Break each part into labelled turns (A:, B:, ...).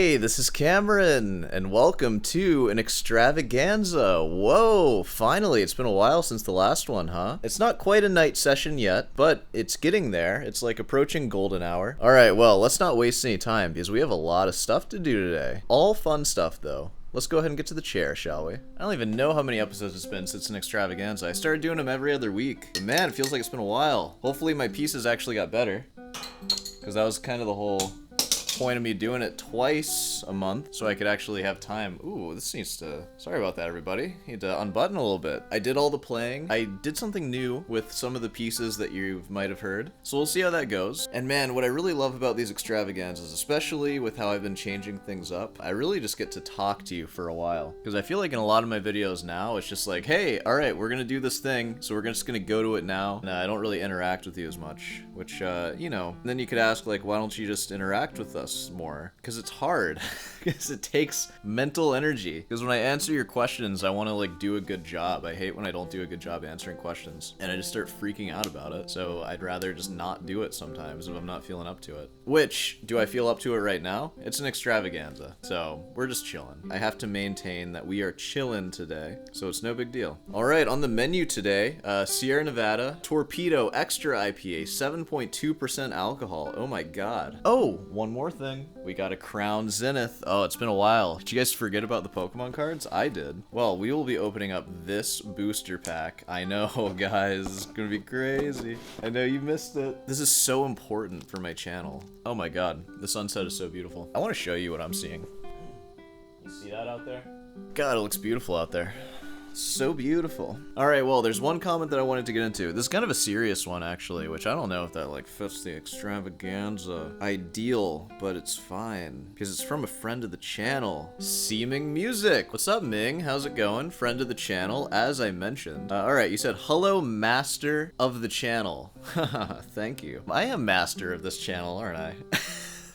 A: Hey, this is Cameron, and welcome to an extravaganza. Whoa, finally, it's been a while since the last one, huh? It's not quite a night session yet, but it's getting there. It's like approaching golden hour. Alright, well, let's not waste any time, because we have a lot of stuff to do today. All fun stuff, though. Let's go ahead and get to the chair, shall we? I don't even know how many episodes it's been since an extravaganza. I started doing them every other week. But man, it feels like it's been a while. Hopefully my pieces actually got better, because that was kind of the whole point of me doing it twice a month so I could actually have time. Ooh, this needs to... Sorry about that, everybody. Need to unbutton a little bit. I did all the playing. I did something new with some of the pieces that you might have heard. So we'll see how that goes. And man, what I really love about these extravaganzas, especially with how I've been changing things up, I really just get to talk to you for a while. Because I feel like in a lot of my videos now, it's just like, hey, alright, we're gonna do this thing, so we're just gonna go to it now. And I don't really interact with you as much, which, you know, and then you could ask, like, why don't you just interact with us more? Because it's hard. Because it takes mental energy. Because when I answer your questions, I want to like do a good job. I hate when I don't do a good job answering questions, and I just start freaking out about it. So I'd rather just not do it sometimes if I'm not feeling up to it. Which, do I feel up to it right now? It's an extravaganza, so we're just chilling. I have to maintain that we are chillin' today, so it's no big deal. Alright, on the menu today, Sierra Nevada Torpedo Extra IPA, 7.2% alcohol. Oh my god. Oh, one more thing. We got a Crown Zenith. Oh, it's been a while. Did you guys forget about the Pokemon cards? I did. Well, we will be opening up this booster pack. I know, guys. It's gonna be crazy. I know you missed it. This is so important for my channel. Oh my god. The sunset is so beautiful. I want to show you what I'm seeing. You see that out there? God, it looks beautiful out there. So beautiful. Alright, well, there's one comment that I wanted to get into. This is kind of a serious one, actually, which I don't know if that, like, fits the extravaganza ideal, but it's fine. Because it's from a friend of the channel, Seeming Music. What's up, Ming? How's it going? Friend of the channel, as I mentioned. Alright, you said, hello, master of the channel. Haha, thank you. I am master of this channel, aren't I?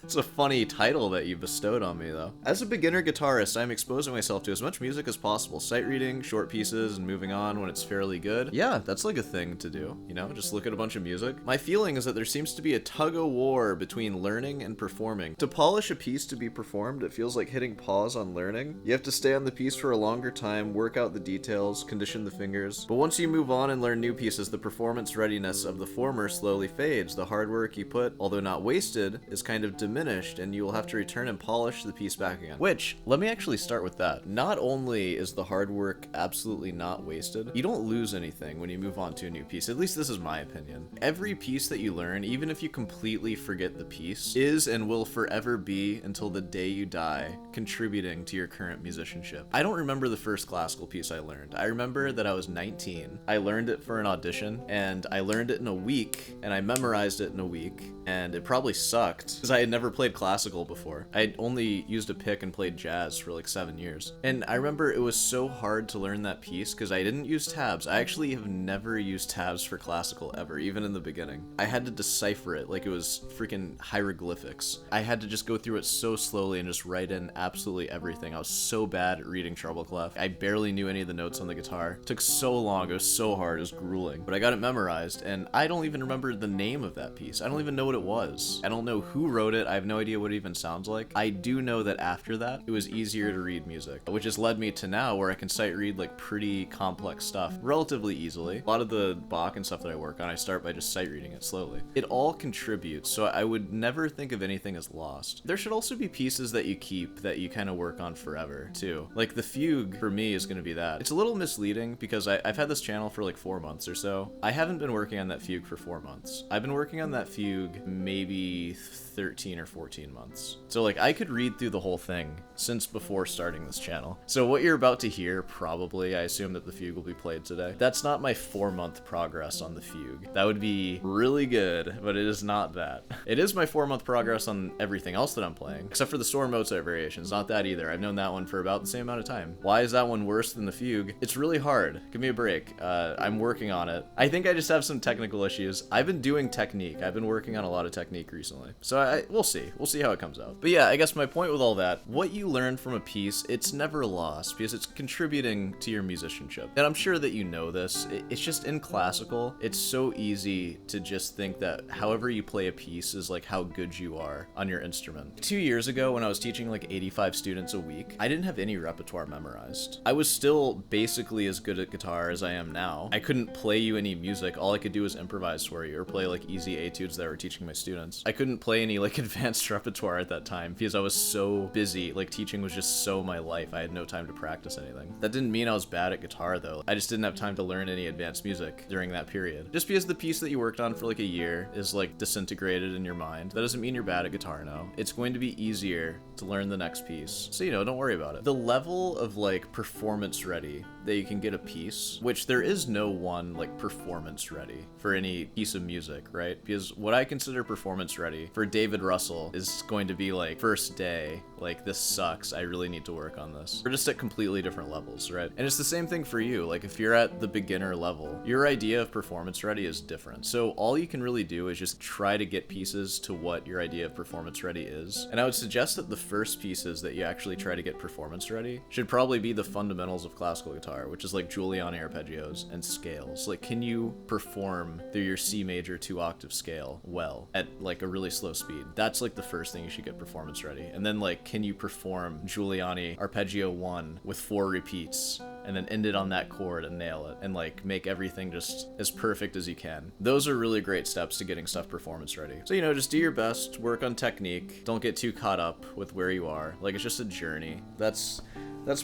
A: It's a funny title that you bestowed on me, though. As a beginner guitarist, I'm exposing myself to as much music as possible. Sight reading, short pieces, and moving on when it's fairly good. Yeah, that's like a thing to do, you know? Just look at a bunch of music. My feeling is that there seems to be a tug-of-war between learning and performing. To polish a piece to be performed, it feels like hitting pause on learning. You have to stay on the piece for a longer time, work out the details, condition the fingers. But once you move on and learn new pieces, the performance readiness of the former slowly fades. The hard work you put, although not wasted, is kind of diminished, and you will have to return and polish the piece back again. Which, let me actually start with that. Not only is the hard work absolutely not wasted, you don't lose anything when you move on to a new piece. At least this is my opinion. Every piece that you learn, even if you completely forget the piece, is and will forever be, until the day you die, contributing to your current musicianship. I don't remember the first classical piece I learned. I remember that I was 19. I learned it for an audition, and I learned it in a week, and I memorized it in a week, and it probably sucked, because I had never played classical before. I'd only used a pick and played jazz for like 7 years. And I remember it was so hard to learn that piece because I didn't use tabs. I actually have never used tabs for classical ever, even in the beginning. I had to decipher it like it was freaking hieroglyphics. I had to just go through it so slowly and just write in absolutely everything. I was so bad at reading treble clef. I barely knew any of the notes on the guitar. It took so long. It was so hard. It was grueling. But I got it memorized, and I don't even remember the name of that piece. I don't even know what it was. I don't know who wrote it. I have no idea what it even sounds like. I do know that after that, it was easier to read music, which has led me to now where I can sight read like pretty complex stuff relatively easily. A lot of the Bach and stuff that I work on, I start by just sight reading it slowly. It all contributes, so I would never think of anything as lost. There should also be pieces that you keep that you kind of work on forever too. Like the fugue for me is going to be that. It's a little misleading because I've had this channel for like 4 months or so. I haven't been working on that fugue for 4 months. I've been working on that fugue maybe 13 or 14 months. So like I could read through the whole thing since before starting this channel. So what you're about to hear, probably, I assume that the fugue will be played today. That's not my 4-month progress on the fugue. That would be really good, but it is not that. It is my 4-month progress on everything else that I'm playing, except for the Storm Mozart variations. Not that either. I've known that one for about the same amount of time. Why is that one worse than the fugue? It's really hard. Give me a break. I'm working on it. I think I just have some technical issues. I've been doing technique. I've been working on a lot of technique recently. So we'll see. We'll see how it comes out. But yeah, I guess my point with all that, what you learn from a piece, it's never lost because it's contributing to your musicianship. And I'm sure that you know this. It's just in classical, it's so easy to just think that however you play a piece is like how good you are on your instrument. 2 years ago when I was teaching like 85 students a week, I didn't have any repertoire memorized. I was still basically as good at guitar as I am now. I couldn't play you any music. All I could do was improvise for you or play like easy etudes that I were teaching my students. I couldn't play any like advanced repertoire at that time because I was so busy. Like teaching was just so my life. I had no time to practice anything. That didn't mean I was bad at guitar though. I just didn't have time to learn any advanced music during that period. Just because the piece that you worked on for like a year is like disintegrated in your mind, that doesn't mean you're bad at guitar now. It's going to be easier to learn the next piece. So, you know, don't worry about it. The level of like performance ready that you can get a piece, which there is no one like performance ready for any piece of music, right? Because what I consider performance ready for David Russell is going to be like first day, like this sucks, I really need to work on this. We're just at completely different levels, right? And it's the same thing for you. Like if you're at the beginner level, your idea of performance ready is different. So all you can really do is just try to get pieces to what your idea of performance ready is. And I would suggest that the first pieces that you actually try to get performance ready should probably be the fundamentals of classical guitar, which is like Giuliani arpeggios and scales. Like, can you perform through your C major 2-octave scale well at like a really slow speed? That's like the first thing you should get performance ready. And then like, can you perform Giuliani arpeggio 1 with 4 repeats and then end it on that chord and nail it and like make everything just as perfect as you can? Those are really great steps to getting stuff performance ready. So, you know, just do your best, work on technique, don't get too caught up with where you are. Like, it's just a journey. That's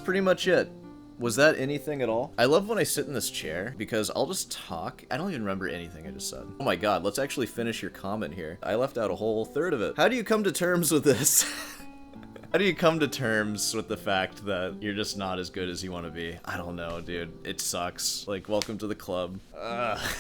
A: pretty much it. Was that anything at all? I love when I sit in this chair because I'll just talk. I don't even remember anything I just said. Oh my god, let's actually finish your comment here. I left out a whole third of it. How do you come to terms with this? How do you come to terms with the fact that you're just not as good as you want to be? I don't know, dude. It sucks. Like, welcome to the club.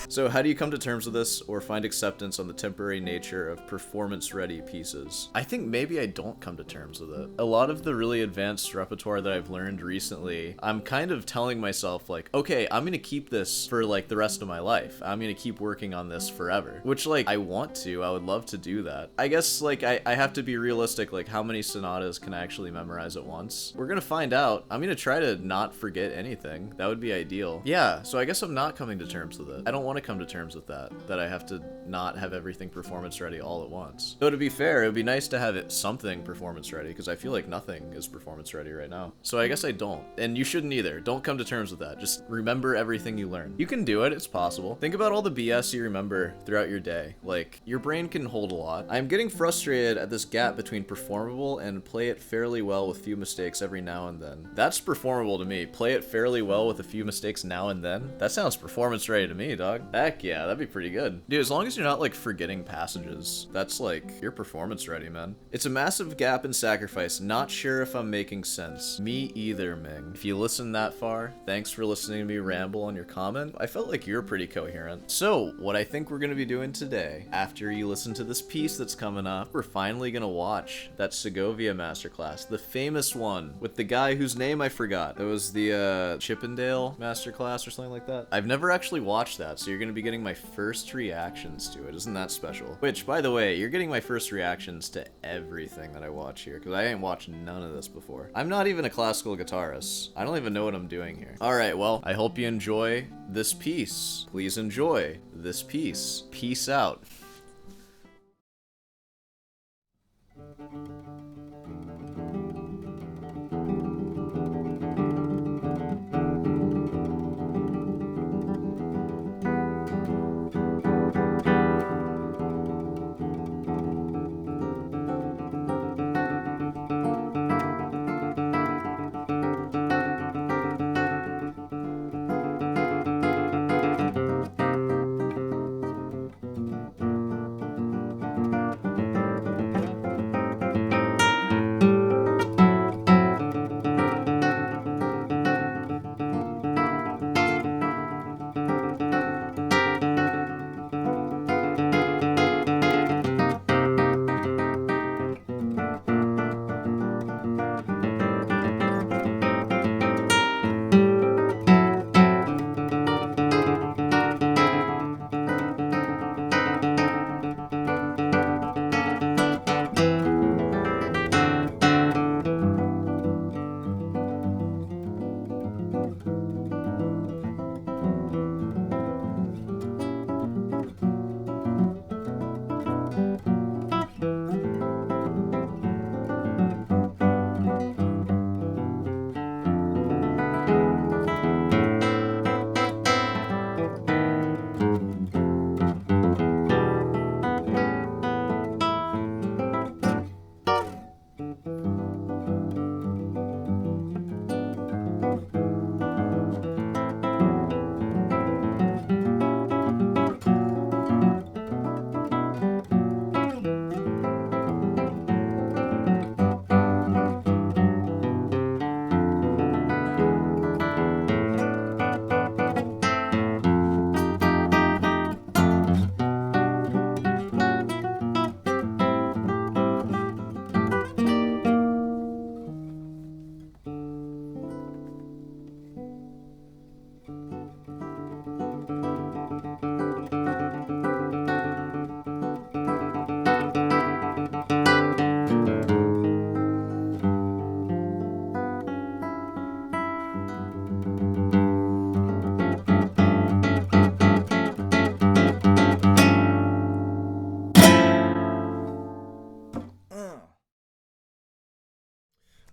A: So how do you come to terms with this or find acceptance on the temporary nature of performance-ready pieces? I think maybe I don't come to terms with it. A lot of the really advanced repertoire that I've learned recently, I'm kind of telling myself like, okay, I'm gonna keep this for like the rest of my life. I'm gonna keep working on this forever. Which like, I want to. I would love to do that. I guess like, I have to be realistic, like how many sonatas can I actually memorize at once? We're gonna find out. I'm gonna try to not forget anything. That would be ideal. Yeah, so I guess I'm not coming to terms with it. I don't want to come to terms with that I have to not have everything performance ready all at once. Though to be fair, it would be nice to have it something performance ready because I feel like nothing is performance ready right now. So I guess I don't. And you shouldn't either. Don't come to terms with that. Just remember everything you learn. You can do it. It's possible. Think about all the BS you remember throughout your day. Like, your brain can hold a lot. I'm getting frustrated at this gap between performable and play it fairly well with few mistakes every now and then. That's performable to me. Play it fairly well with a few mistakes now and then? That sounds performance ready to me, dog. Heck yeah, that'd be pretty good. Dude, as long as you're not like forgetting passages, that's like, you're performance ready, man. It's a massive gap in sacrifice. Not sure if I'm making sense. Me either, Ming. If you listen that far, thanks for listening to me ramble on your comment. I felt like you're pretty coherent. So, what I think we're gonna be doing today, after you listen to this piece that's coming up, we're finally gonna watch that Segovia masterclass, the famous one with the guy whose name I forgot. It was the Chippendale masterclass or something like that. I've never actually watched that, so you're gonna be getting my first reactions to it. Isn't that special? Which, by the way, you're getting my first reactions to everything that I watch here, because I ain't watched none of this before. I'm not even a classical guitarist. I don't even know what I'm doing here. Alright, well, I hope you enjoy this piece. Please enjoy this piece. Peace out.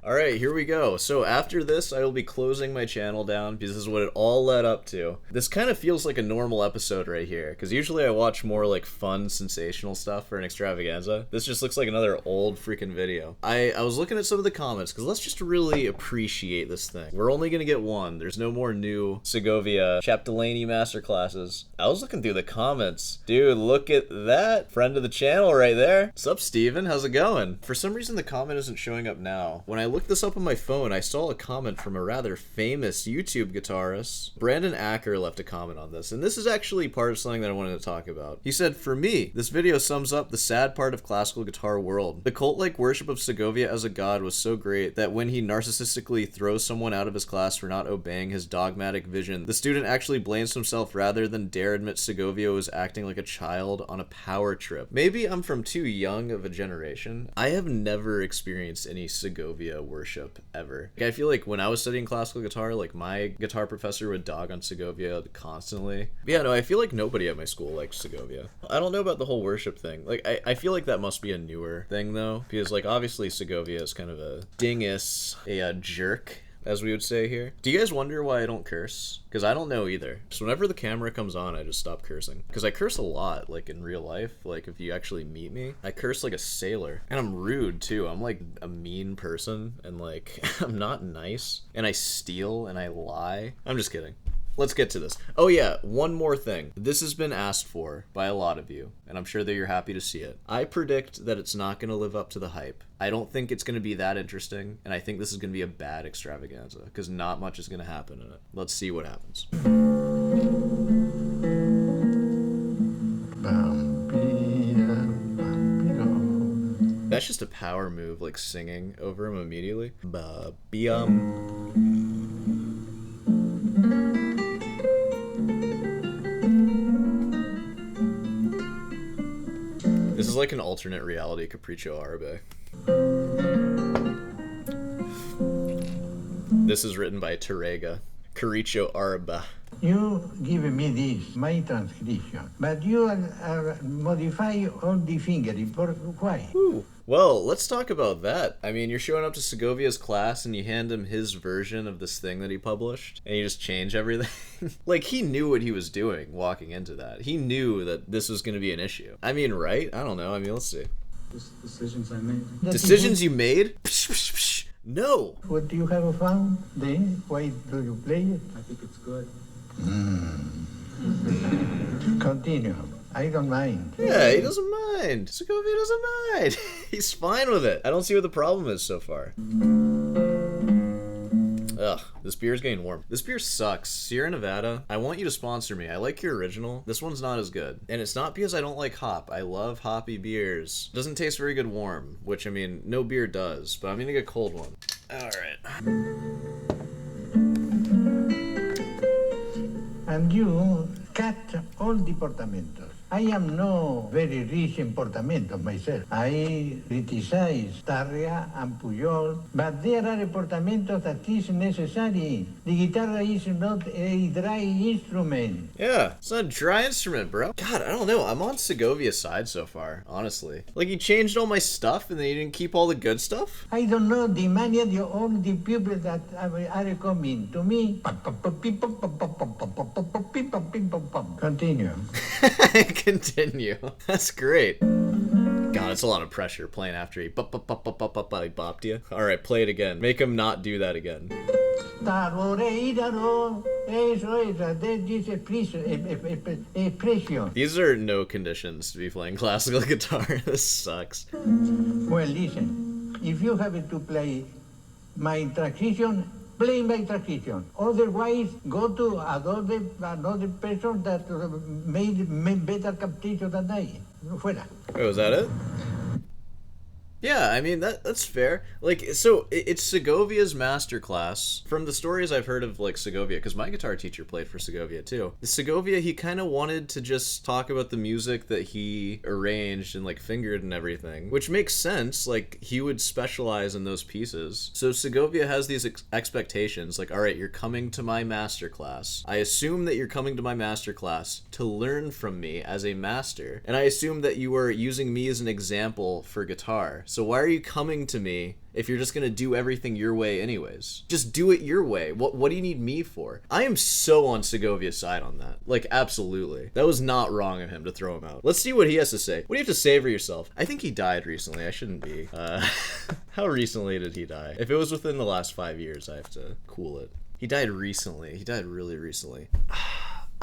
A: Alright, here we go. So after this, I will be closing my channel down because this is what it all led up to. This kind of feels like a normal episode right here, because usually I watch more like fun, sensational stuff for an extravaganza. This just looks like another old freaking video. I was looking at some of the comments, because let's just really appreciate this thing. We're only gonna get one. There's no more new Segovia Chapdelaine masterclasses. I was looking through the comments. Dude, look at that. Friend of the channel right there. What's up, Steven? How's it going? For some reason, the comment isn't showing up now. When I looked this up on my phone, I saw a comment from a rather famous YouTube guitarist. Brandon Acker left a comment on this, and this is actually part of something that I wanted to talk about. He said, "For me, this video sums up the sad part of classical guitar world. The cult-like worship of Segovia as a god was so great that when he narcissistically throws someone out of his class for not obeying his dogmatic vision, the student actually blames himself rather than dare admit Segovia was acting like a child on a power trip." Maybe I'm from too young of a generation. I have never experienced any Segovia worship ever. Like, I feel like when I was studying classical guitar, like my guitar professor would dog on Segovia constantly. But yeah, no, I feel like nobody at my school likes Segovia. I don't know about the whole worship thing. Like, I feel like that must be a newer thing though, because like obviously Segovia is kind of a dingus, a jerk, as we would say here. Do you guys wonder why I don't curse? Because I don't know either. So whenever the camera comes on, I just stop cursing. Because I curse a lot, like in real life. Like if you actually meet me, I curse like a sailor. And I'm rude too. I'm like a mean person, and like I'm not nice. And I steal and I lie. I'm just kidding. Let's get to this. Oh yeah, one more thing. This has been asked for by a lot of you, and I'm sure that you're happy to see it. I predict that it's not going to live up to the hype. I don't think it's going to be that interesting, and I think this is going to be a bad extravaganza, because not much is going to happen in it. Let's see what happens. That's just a power move, like singing over him immediately. This is like an alternate reality Capriccio Arabe. This is written by Terega. Capriccio Arabe.
B: You give me this, my transcription, but you are modify all the fingering. Why?
A: Ooh. Well, let's talk about that. I mean, you're showing up to Segovia's class and you hand him his version of this thing that he published, and you just change everything. Like, he knew what he was doing walking into that. He knew that this was going to be an issue. I mean, right? I don't know. I mean, let's see.
C: Decisions I made.
A: Decisions you made? Psh, psh, psh. No.
B: What do you have found then? Why do you play it?
C: I think it's good.
B: Continue. I don't mind.
A: Yeah, he doesn't mind. Segovia doesn't mind. He's fine with it. I don't see what the problem is so far. Ugh, this beer's getting warm. This beer sucks. Sierra Nevada, I want you to sponsor me. I like your original. This one's not as good. And it's not because I don't like hop. I love hoppy beers. Doesn't taste very good warm, which, I mean, no beer does, but I'm gonna get a cold one. Alright.
B: And you cut all the portamentos. I am no very rich in portamentos myself. I criticize Tarria and Pujol, but there are portamentos that is necessary. The guitar is not a dry instrument.
A: Yeah, it's not a dry instrument, bro. God, I don't know. I'm on Segovia's side so far, honestly. Like, you changed all my stuff and then you didn't keep all the good stuff?
B: I don't know the many of all the people that are coming to me. Continue.
A: Continue. That's great. God, it's a lot of pressure playing after he bopped you. Alright, play it again. Make him not do that again. These are no conditions to be playing classical guitar. This sucks.
B: Well, listen. If you have to play my transition, play my transition. Otherwise, go to another person that made better transition than I. Fuera.
A: Wait, was that it? Yeah, I mean, that's fair. Like, so, it's Segovia's masterclass. From the stories I've heard of, like, Segovia, because my guitar teacher played for Segovia, too. Segovia, he kind of wanted to just talk about the music that he arranged and, like, fingered and everything, which makes sense. Like, he would specialize in those pieces. So Segovia has these expectations, like, all right, you're coming to my masterclass. I assume that you're coming to my masterclass to learn from me as a master, and I assume that you are using me as an example for guitar. So why are you coming to me if you're just gonna do everything your way anyways? Just do it your way. What do you need me for? I am so on Segovia's side on that. Like, absolutely. That was not wrong of him to throw him out. Let's see what he has to say. What do you have to say for yourself? I think he died recently. I shouldn't be. How recently did he die? If it was within the last 5 years, I have to cool it. He died recently. He died really recently.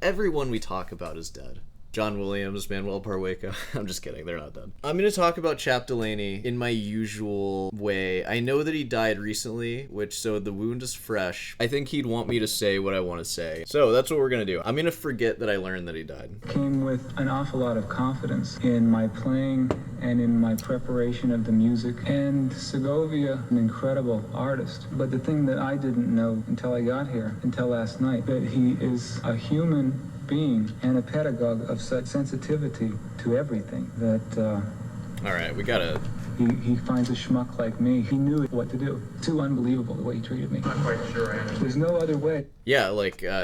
A: Everyone we talk about is dead. John Williams, Manuel Parweca. I'm just kidding, they're not dead. I'm gonna talk about Chapdelaine in my usual way. I know that he died recently, so the wound is fresh. I think he'd want me to say what I want to say. So that's what we're gonna do. I'm gonna forget that I learned that he died.
C: Came with an awful lot of confidence in my playing and in my preparation of the music. And Segovia, an incredible artist. But the thing that I didn't know until I got here, until last night, that he is a human being and a pedagogue of such sensitivity to everything that
A: all right, we gotta
C: he finds a schmuck like me. He knew what to do. Too unbelievable the way he treated me.
B: Not quite sure I understand.
C: There's no other way.
A: Yeah,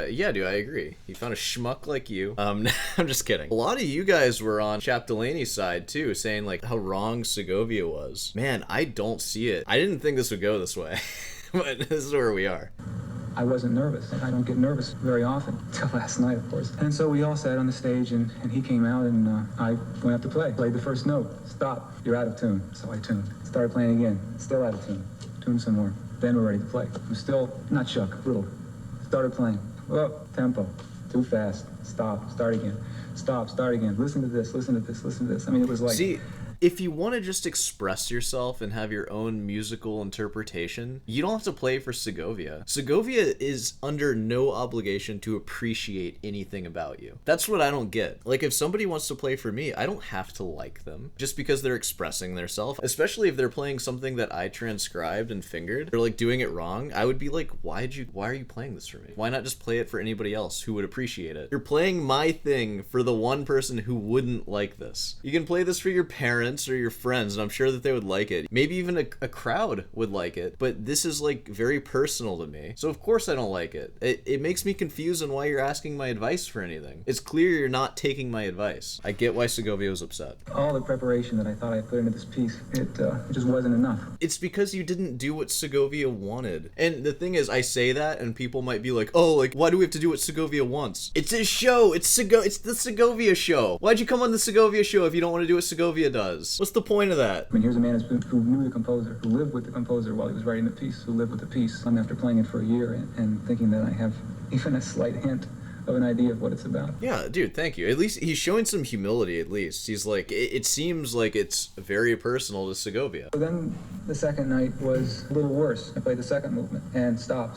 A: yeah, dude, I agree. He found a schmuck like you. I'm just kidding. A lot of you guys were on Chapdelaine's side, too, saying, like, how wrong Segovia was. Man, I don't see it. I didn't think this would go this way, but this is where we are.
C: I wasn't nervous. I don't get nervous very often, till last night, of course. And so we all sat on the stage, and he came out, and I went up to play. Played the first note. Stop. You're out of tune. So I tuned. Started playing again. Still out of tune. Tuned some more. Then we're ready to play. I'm still not shook. Little. Started playing. Oh, tempo. Too fast. Stop. Start again. Stop. Start again. Listen to this. Listen to this. Listen to this. I mean, it was like...
A: See, if you want to just express yourself and have your own musical interpretation, you don't have to play for Segovia. Segovia is under no obligation to appreciate anything about you. That's what I don't get. Like, if somebody wants to play for me, I don't have to like them just because they're expressing themselves. Especially if they're playing something that I transcribed and fingered. They're like doing it wrong. I would be like, why are you playing this for me? Why not just play it for anybody else who would appreciate it? You're playing my thing for the one person who wouldn't like this. You can play this for your parents or your friends, and I'm sure that they would like it. Maybe even a crowd would like it, but this is like very personal to me, so of course I don't like it. It makes me confused on why you're asking my advice for anything. It's clear you're not taking my advice. I get why Segovia was upset.
C: All the preparation that I thought I put into this piece, it just wasn't enough.
A: It's because you didn't do what Segovia wanted. And the thing is, I say that and people might be like, oh, like, why do we have to do what Segovia wants? It's his show. It's the Segovia show. Why'd you come on the Segovia show if you don't want to do what Segovia does? What's the point of that?
C: I mean, here's a man who knew the composer, who lived with the composer while he was writing the piece, who lived with the piece. I'm after playing it for a year and thinking that I have even a slight hint of an idea of what it's about.
A: Yeah, dude, thank you. At least he's showing some humility, at least. He's like, it seems like it's very personal to Segovia.
C: So then the second night was a little worse. I played the second movement, and stop.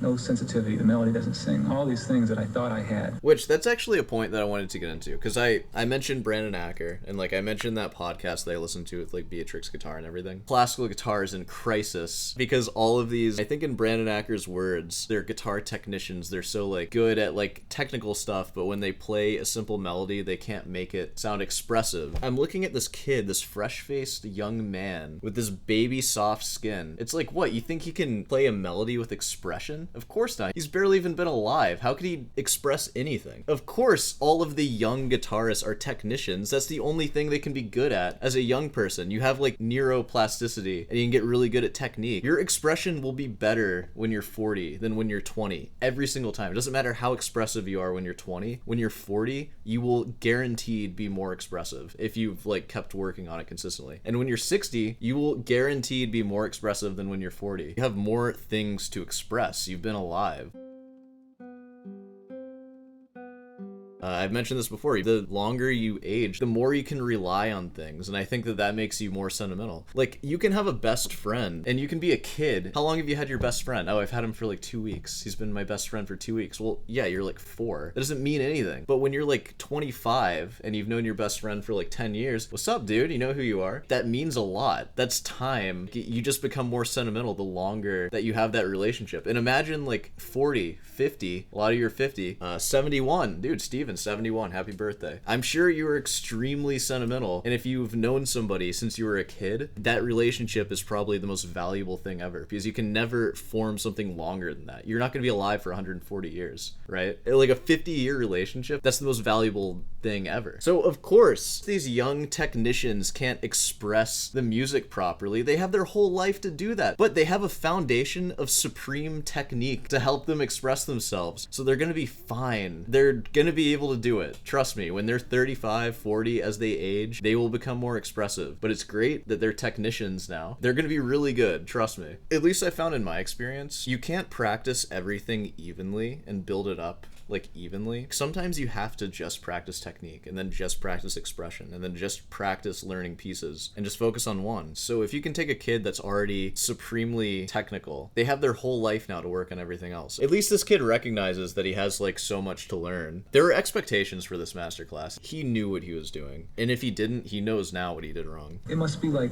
C: No sensitivity, the melody doesn't sing, all these things that I thought I had.
A: Which, that's actually a point that I wanted to get into, because I mentioned Brandon Acker, and like I mentioned that podcast that I listened to with like Beatrix Guitar and everything. Classical guitar is in crisis, because all of these, I think in Brandon Acker's words, they're guitar technicians, they're so like good at like technical stuff, but when they play a simple melody, they can't make it sound expressive. I'm looking at this kid, this fresh-faced young man with this baby soft skin. It's like, what, you think he can play a melody with expression? Of course not. He's barely even been alive. How could he express anything? Of course, all of the young guitarists are technicians. That's the only thing they can be good at as a young person. You have like neuroplasticity and you can get really good at technique. Your expression will be better when you're 40 than when you're 20 every single time. It doesn't matter how expressive you are when you're 20. When you're 40, you will guaranteed be more expressive if you've like kept working on it consistently. And when you're 60, you will guaranteed be more expressive than when you're 40. You have more things to express. You've been alive. I've mentioned this before, the longer you age, the more you can rely on things, and I think that that makes you more sentimental. Like, you can have a best friend, and you can be a kid. How long have you had your best friend? Oh, I've had him for like 2 weeks. He's been my best friend for 2 weeks. Well, yeah, you're like 4. That doesn't mean anything. But when you're like 25, and you've known your best friend for like 10 years, what's up, dude? You know who you are? That means a lot. That's time. You just become more sentimental the longer that you have that relationship. And imagine like 40, 50, a lot of you are 50, 71, dude, Steven. Steven, 71, happy birthday. I'm sure you were extremely sentimental, and if you've known somebody since you were a kid, that relationship is probably the most valuable thing ever, because you can never form something longer than that. You're not going to be alive for 140 years, right? Like a 50-year relationship, that's the most valuable thing ever. So of course, these young technicians can't express the music properly. They have their whole life to do that, but they have a foundation of supreme technique to help them express themselves. So they're gonna be fine. They're gonna be able to do it. Trust me, when they're 35, 40, as they age, they will become more expressive. But it's great that they're technicians now. They're gonna be really good, trust me. At least I found in my experience, you can't practice everything evenly and build it up like evenly. Sometimes you have to just practice technique, and then just practice expression, and then just practice learning pieces, and just focus on one. So if you can take a kid that's already supremely technical, they have their whole life now to work on everything else. At least this kid recognizes that he has like so much to learn. There were expectations for this masterclass. He knew what he was doing, and if he didn't, he knows now what he did wrong.
C: It must be like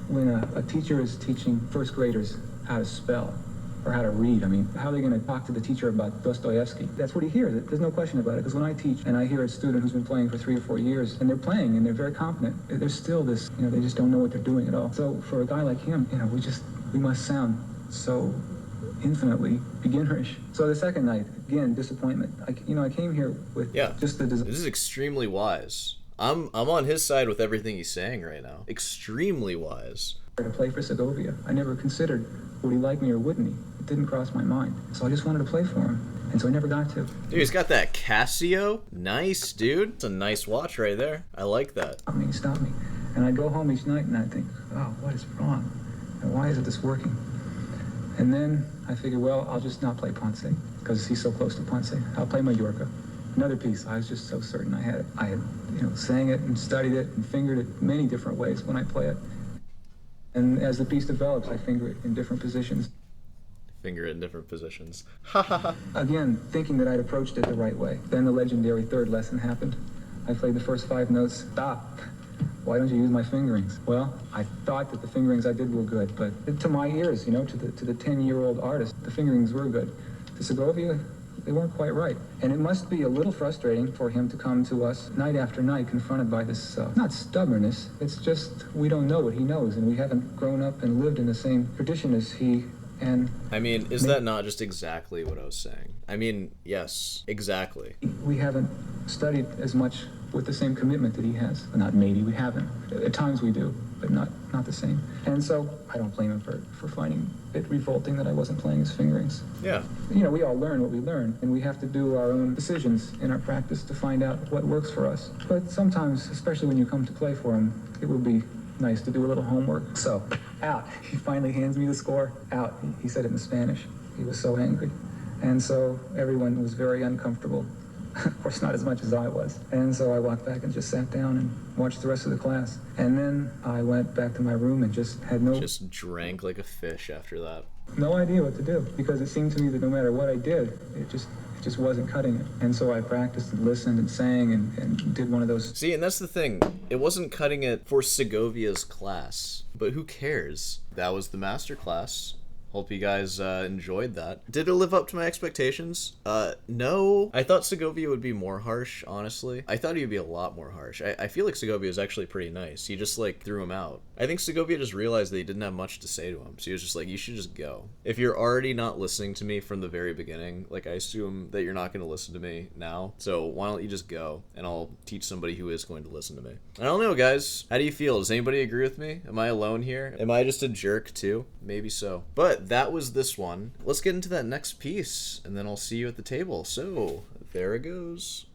C: when a teacher is teaching first graders how to spell or how to read. I mean, how are they going to talk to the teacher about Dostoevsky? That's what he hears. There's no question about it. Because when I teach and I hear a student who's been playing for 3 or 4 years, and they're playing and they're very competent, there's still this, they just don't know what they're doing at all. So for a guy like him, we must sound so infinitely beginnerish. So the second night, again, disappointment. I came here with just the desire.
A: This is extremely wise. I'm on his side with everything he's saying right now. Extremely wise.
C: To play for Segovia. I never considered would he like me or wouldn't he. It didn't cross my mind. So I just wanted to play for him. And so I never got to.
A: Dude, he's got that Casio. Nice, dude. It's a nice watch right there. I like that.
C: He stopped me. And I'd go home each night and I'd think, oh, what is wrong? And why isn't this working? And then I figured, well, I'll just not play Ponce because he's so close to Ponce. I'll play Mallorca. Another piece, I was just so certain I had it. I had, sang it and studied it and fingered it many different ways when I play it. And as the piece develops, I finger it in different positions.
A: Finger it in different positions.
C: Again, thinking that I'd approached it the right way. Then the legendary third lesson happened. I played the first 5 notes. Stop. Why don't you use my fingerings? Well, I thought that the fingerings I did were good, but to my ears, to the 10-year-old artist, the fingerings were good. To Segovia, they weren't quite right. And it must be a little frustrating for him to come to us night after night confronted by this, not stubbornness, it's just we don't know what he knows, and we haven't grown up and lived in the same tradition as he. And
A: I mean, is that not just exactly what I was saying? I mean, yes, exactly.
C: We haven't studied as much with the same commitment that he has. Not maybe, we haven't. At times we do, but not the same. And so I don't blame him for finding it revolting that I wasn't playing his fingerings.
A: Yeah.
C: We all learn what we learn, and we have to do our own decisions in our practice to find out what works for us. But sometimes, especially when you come to play for him, it would be nice to do a little homework. So, out. He finally hands me the score. Out. He said it in Spanish. He was so angry. And so everyone was very uncomfortable. Of course, not as much as I was. And so I walked back and just sat down and watched the rest of the class. And then I went back to my room and just had
A: Just drank like a fish after that.
C: No idea what to do, because it seemed to me that no matter what I did, it just wasn't cutting it. And so I practiced and listened and sang and did one of those.
A: See, and that's the thing. It wasn't cutting it for Segovia's class, but who cares? That was the master class. Hope you guys enjoyed that. Did it live up to my expectations? No. I thought Segovia would be more harsh, honestly. I thought he would be a lot more harsh. I feel like Segovia was actually pretty nice. He just, threw him out. I think Segovia just realized that he didn't have much to say to him, so he was just like, you should just go. If you're already not listening to me from the very beginning, I assume that you're not going to listen to me now, so why don't you just go, and I'll teach somebody who is going to listen to me. I don't know, guys. How do you feel? Does anybody agree with me? Am I alone here? Am I just a jerk, too? Maybe so. But that was this one. Let's get into that next piece, and then I'll see you at the table. So, there it goes.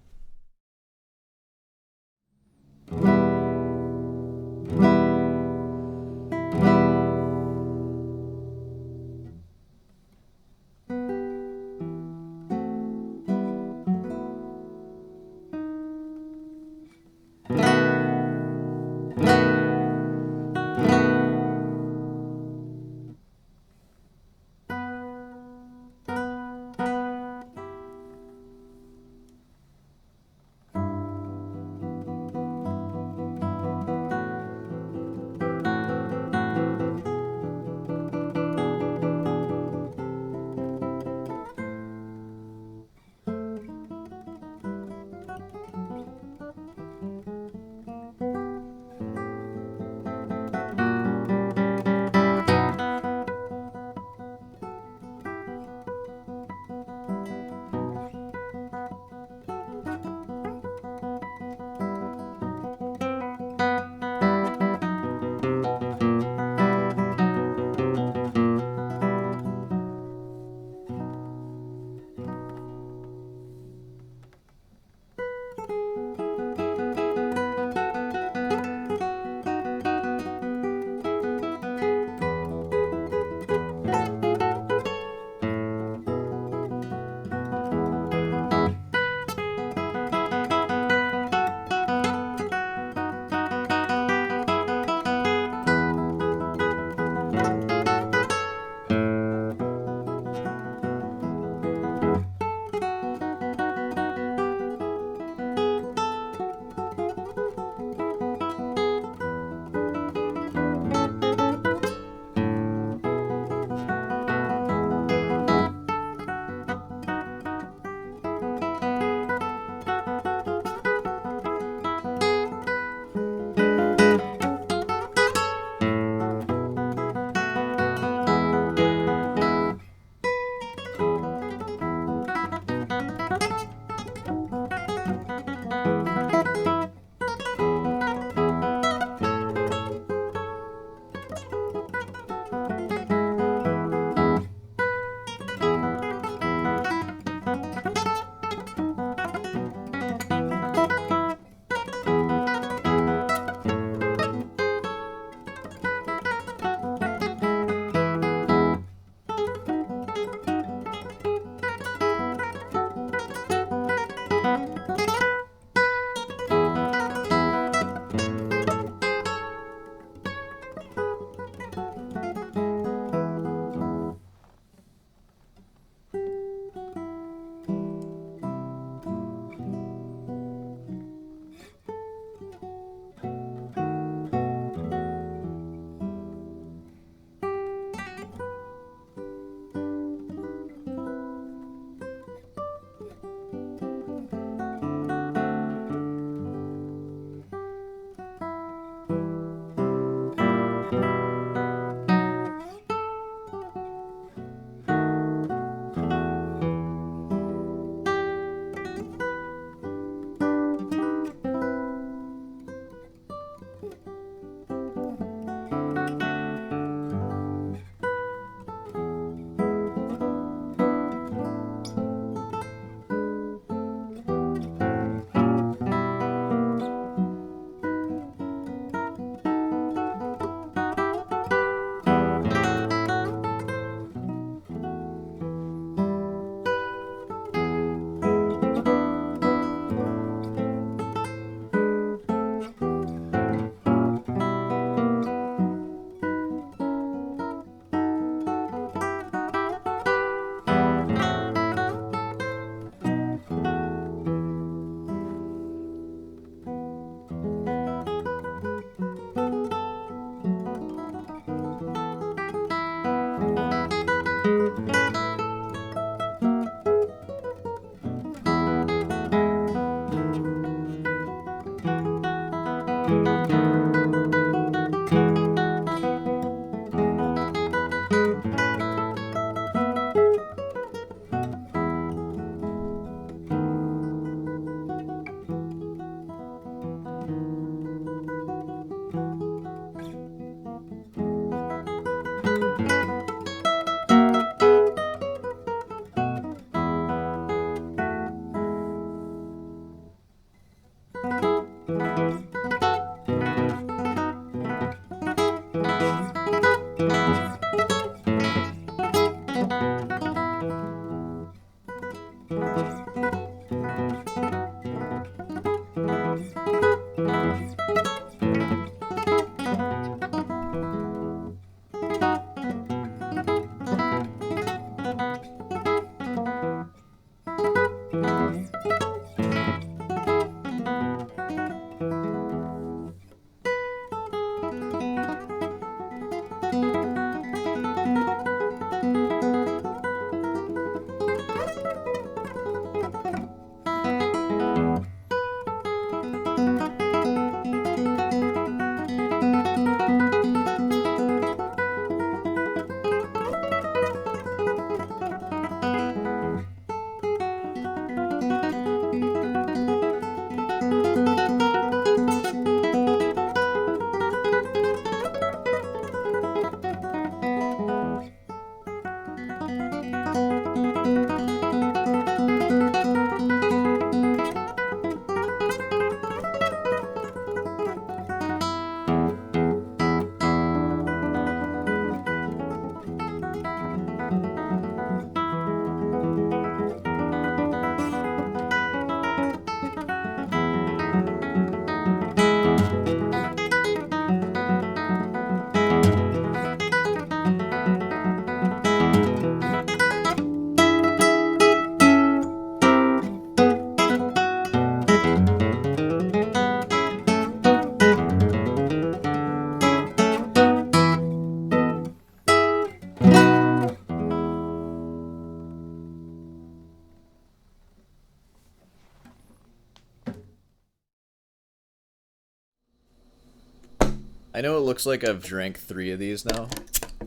A: I know it looks like I've drank 3 of these now,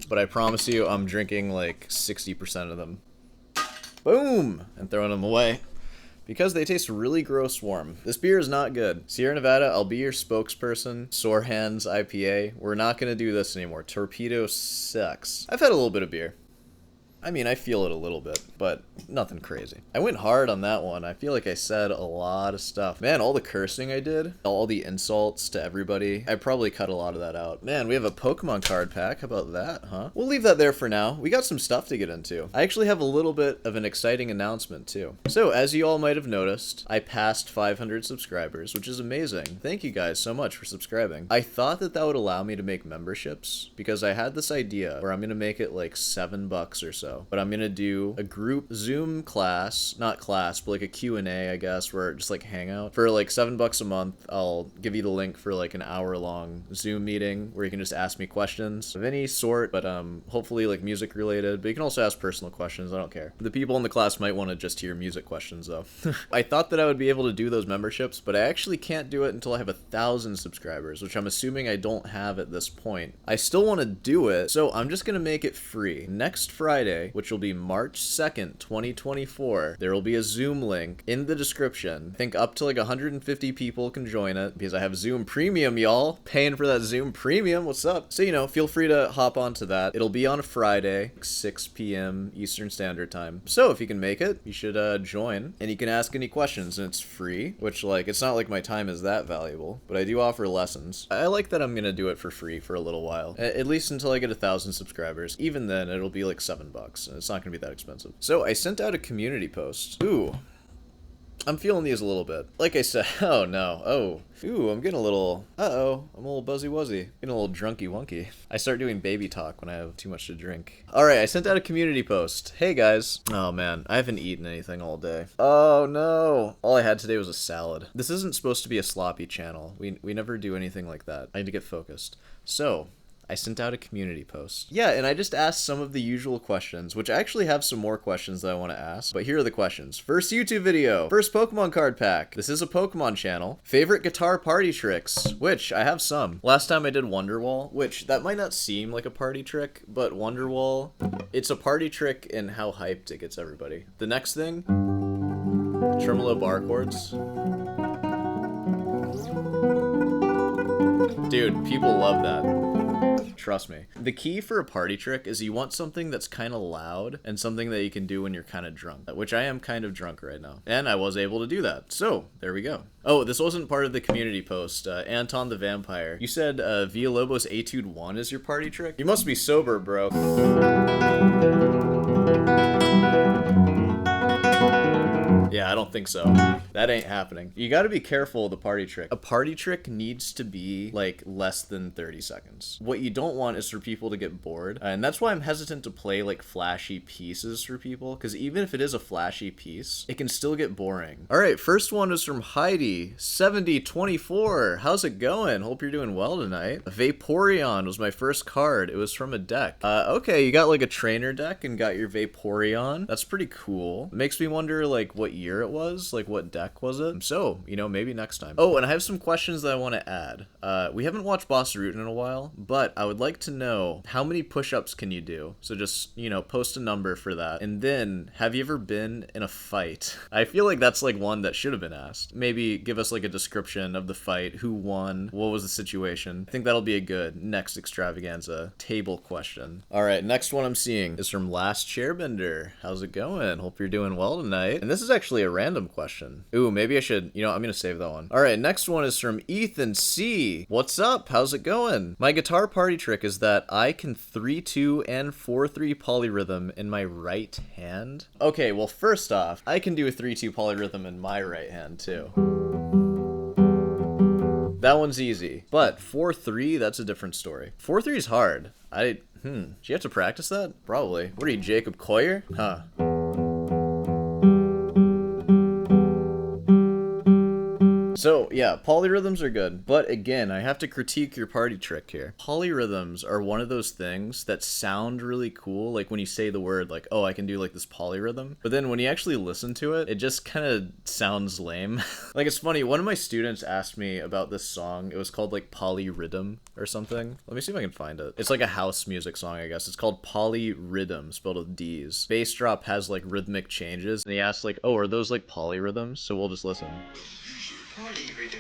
A: but I promise you I'm drinking like 60% of them. Boom! And throwing them away. Because they taste really gross warm. This beer is not good. Sierra Nevada, I'll be your spokesperson. Sore Hands IPA. We're not gonna do this anymore. Torpedo sucks. I've had a little bit of beer. I mean, I feel it a little bit, but nothing crazy. I went hard on that one. I feel like I said a lot of stuff. Man, all the cursing I did, all the insults to everybody, I probably cut a lot of that out. Man, we have a Pokemon card pack. How about that, huh? We'll leave that there for now. We got some stuff to get into. I actually have a little bit of an exciting announcement, too. So, as you all might have noticed, I passed 500 subscribers, which is amazing. Thank you guys so much for subscribing. I thought that that would allow me to make memberships, because I had this idea where I'm gonna make it like $7 or so. But I'm gonna do a group Zoom class, not class, but like a Q&A, I guess, where just like hangout. For like $7 a month, I'll give you the link for like an hour-long Zoom meeting where you can just ask me questions of any sort, but hopefully like music related. But you can also ask personal questions, I don't care. The people in the class might want to just hear music questions though. I thought that I would be able to do those memberships, but I actually can't do it until I have 1,000 subscribers, which I'm assuming I don't have at this point. I still want to do it, so I'm just gonna make it free. Next Friday, which will be March 2nd, 2024, there will be a Zoom link in the description. I think up to like 150 people can join it because I have Zoom Premium, y'all. Paying for that Zoom Premium, what's up? So, you know, feel free to hop onto that. It'll be on a Friday, 6 p.m. Eastern Standard Time. So if you can make it, you should join, and you can ask any questions, and it's free, which like, it's not like my time is that valuable, but I do offer lessons. I like that I'm gonna do it for free for a little while, at least until I get 1,000 subscribers. Even then, it'll be like $7. It's not gonna be that expensive. So I sent out a community post. Ooh, I'm feeling these a little bit. Like I said, oh no, oh. Ooh, I'm getting a little, uh-oh, I'm a little buzzy-wuzzy. Getting a little drunky-wunky. I start doing baby talk when I have too much to drink. Alright, I sent out a community post. Hey guys. Oh man, I haven't eaten anything all day. Oh no. All I had today was a salad. This isn't supposed to be a sloppy channel. We never do anything like that. I need to get focused. So, I sent out a community post. Yeah, and I just asked some of the usual questions, which I actually have some more questions that I want to ask, but here are the questions. First YouTube video, first Pokemon card pack. This is a Pokemon channel. Favorite guitar party tricks, which I have some. Last time I did Wonderwall, which that might not seem like a party trick, but Wonderwall, it's a party trick in how hyped it gets everybody. The next thing, tremolo bar chords. Dude, people love that. Trust me. The key for a party trick is you want something that's kind of loud and something that you can do when you're kind of drunk, which I am kind of drunk right now. And I was able to do that. So, there we go. Oh, this wasn't part of the community post. Anton the Vampire. You said Villa-Lobos Etude 1 is your party trick? You must be sober, bro. Yeah, I don't think so. That ain't happening. You gotta be careful with the party trick. A party trick needs to be like less than 30 seconds. What you don't want is for people to get bored. And that's why I'm hesitant to play like flashy pieces for people, because even if it is a flashy piece, it can still get boring. All right, first one is from Heidi7024. How's it going? Hope you're doing well tonight. Vaporeon was my first card. It was from a deck. Okay, you got like a trainer deck and got your Vaporeon. That's pretty cool. It makes me wonder like what year it was, like what deck was it? So, you know, maybe next time. Oh, and I have some questions that I want to add. We haven't watched Boss Root in a while, but I would like to know how many push-ups can you do? So just, you know, post a number for that. And then, have you ever been in a fight? I feel like that's like one that should have been asked. Maybe give us like a description of the fight, who won, what was the situation. I think that'll be a good next extravaganza table question. All right, next one I'm seeing is from Last Chairbender. How's it going? Hope you're doing well tonight. And this is actually a random question. Ooh, maybe I should, you know, I'm gonna save that one. All right, next one is from Ethan C. What's up? How's it going? My guitar party trick is that I can 3-2 and 4-3 polyrhythm in my right hand. Okay, well, first off, I can do a 3-2 polyrhythm in my right hand too. That one's easy, but 4-3, that's a different story. 4-3 is hard. Do you have to practice that? Probably. What are you, Jacob Coyer? Huh. So, yeah, polyrhythms are good, but again, I have to critique your party trick here. Polyrhythms are one of those things that sound really cool, like when you say the word, like, oh, I can do like this polyrhythm, but then when you actually listen to it, it just kind of sounds lame. Like, it's funny, one of my students asked me about this song. It was called like Polyrhythm or something. Let me see if I can find it. It's like a house music song, I guess. It's called Polyrhythm, spelled with D's. Bass drop has like rhythmic changes, and he asked like, oh, are those like polyrhythms? So we'll just listen. Polyrhythm.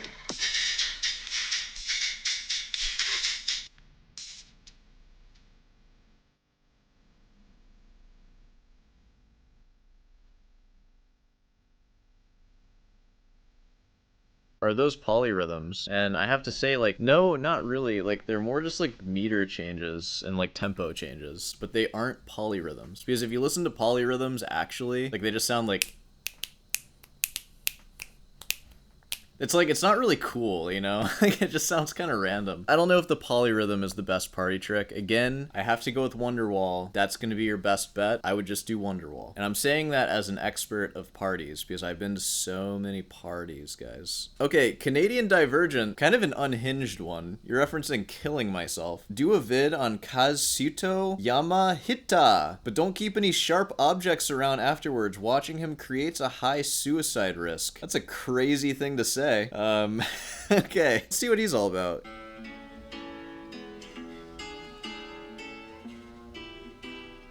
A: Are those polyrhythms? And I have to say, like, no, not really. Like, they're more just like meter changes and like tempo changes, but they aren't polyrhythms. Because if you listen to polyrhythms, actually, like, they just sound like, it's like, it's not really cool, you know? Like, it just sounds kind of random. I don't know if the polyrhythm is the best party trick. Again, I have to go with Wonderwall. That's going to be your best bet. I would just do Wonderwall. And I'm saying that as an expert of parties, because I've been to so many parties, guys. Okay, Canadian Divergent, kind of an unhinged one. You're referencing Killing Myself. Do a vid on Kazuto Yamahita, but don't keep any sharp objects around afterwards. Watching him creates a high suicide risk. That's a crazy thing to say. Okay, let's see what he's all about.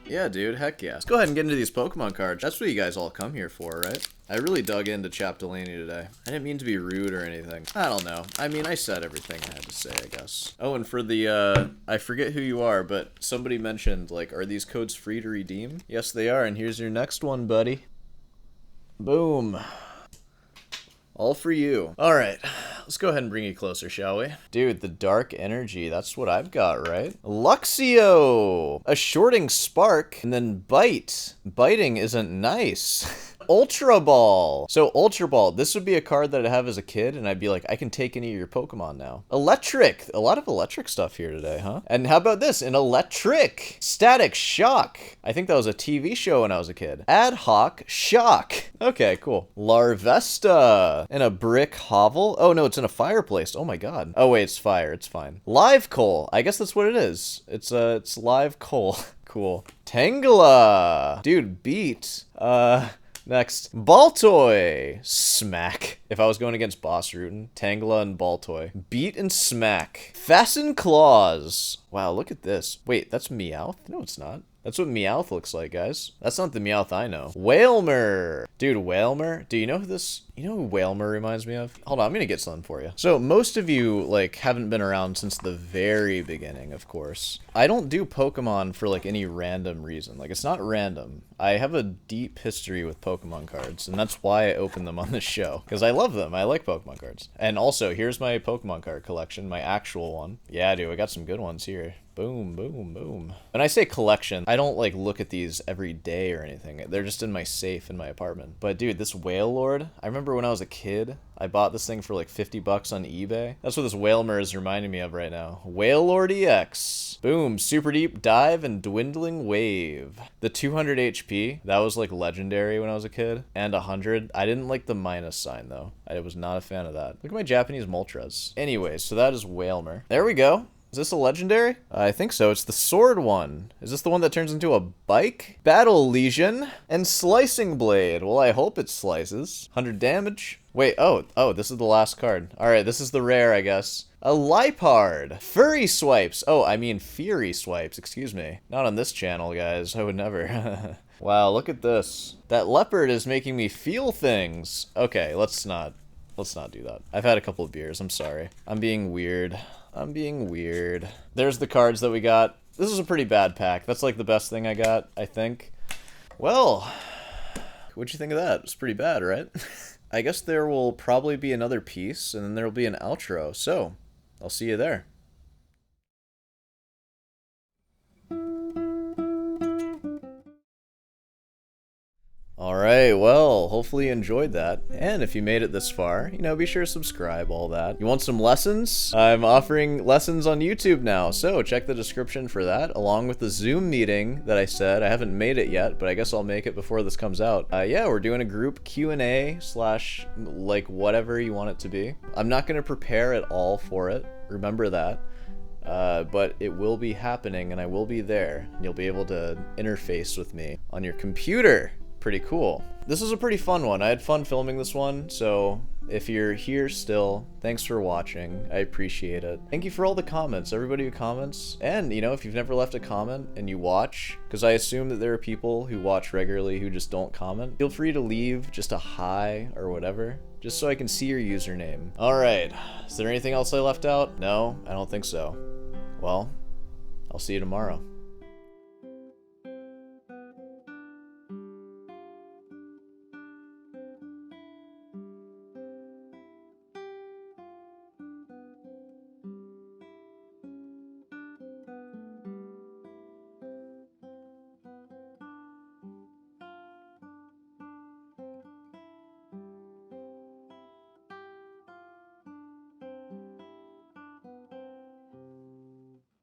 A: Yeah, dude, heck yeah. Let's go ahead and get into these Pokemon cards. That's what you guys all come here for, right? I really dug into Chapdelaine today. I didn't mean to be rude or anything. I don't know. I mean, I said everything I had to say, I guess. Oh, and for the, I forget who you are, but somebody mentioned, like, are these codes free to redeem? Yes, they are, and here's your next one, buddy. Boom. All for you. All right, let's go ahead and bring you closer, shall we? Dude, the dark energy, that's what I've got, right? Luxio! A shorting spark, and then bite. Biting isn't nice. Ultra Ball. So Ultra Ball, this would be a card that I'd have as a kid, and I'd be like, I can take any of your Pokemon now. Electric. A lot of electric stuff here today, huh? And how about this? An electric. Static Shock. I think that was a TV show when I was a kid. Ad Hoc Shock. Okay, cool. Larvesta. And a brick hovel. Oh, no, it's in a fireplace. Oh, my God. Oh, wait, it's fire. It's fine. Live coal. I guess that's what it is. It's live coal. Cool. Tangela. Dude, beat. Next, Baltoy. Smack. If I was going against Boss Rootin, Tangela and Baltoy. Beat and smack. Fasten Claws. Wow, look at this. Wait, that's Meowth? No, it's not. That's what Meowth looks like, guys. That's not the Meowth I know. Whalmer. Dude, Whalmer. Do you know who this... You know who Whalmer reminds me of? Hold on, I'm gonna get something for you. So, most of you, like, haven't been around since the very beginning, of course. I don't do Pokemon for, like, any random reason. Like, it's not random. I have a deep history with Pokemon cards, and that's why I open them on this show. Because I love them. I like Pokemon cards. And also, here's my Pokemon card collection, my actual one. Yeah, dude, I got some good ones here. Boom, boom, boom. When I say collection, I don't like look at these every day or anything. They're just in my safe in my apartment. But dude, this Whale Lord, I remember when I was a kid, I bought this thing for like 50 bucks on eBay. That's what this Whalmer is reminding me of right now. Whale Lord EX. Boom, super deep dive and dwindling wave. The 200 HP, that was like legendary when I was a kid. And 100. I didn't like the minus sign though. I was not a fan of that. Look at my Japanese Moltres. Anyways, so that is Whalmer. There we go. Is this a legendary? I think so. It's the sword one. Is this the one that turns into a bike? Battle Legion and Slicing Blade. Well, I hope it slices. 100 damage. Wait, oh, this is the last card. All right, this is the rare, I guess. A Lipard. Furry Swipes. Oh, I mean Fury Swipes. Excuse me. Not on this channel, guys. I would never. Wow, look at this. That leopard is making me feel things. Okay, let's not do that. I've had a couple of beers. I'm sorry. I'm being weird. I'm being weird. There's the cards that we got. This is a pretty bad pack. That's like the best thing I got, I think. Well, what'd you think of that? It's pretty bad, right? I guess there will probably be another piece, and then there will be an outro. So, I'll see you there. Alright, well, hopefully you enjoyed that. And if you made it this far, you know, be sure to subscribe, all that. You want some lessons? I'm offering lessons on YouTube now, so check the description for that, along with the Zoom meeting that I said. I haven't made it yet, but I guess I'll make it before this comes out. Yeah, we're doing a group Q&A / like whatever you want it to be. I'm not going to prepare at all for it, remember that. But it will be happening and I will be there. And you'll be able to interface with me on your computer. Pretty cool. This was a pretty fun one. I had fun filming this one, so if you're here still, thanks for watching. I appreciate it. Thank you for all the comments, everybody who comments. And, you know, if you've never left a comment and you watch, because I assume that there are people who watch regularly who just don't comment, feel free to leave just a hi or whatever, just so I can see your username. Alright, is there anything else I left out? No, I don't think so. Well, I'll see you tomorrow.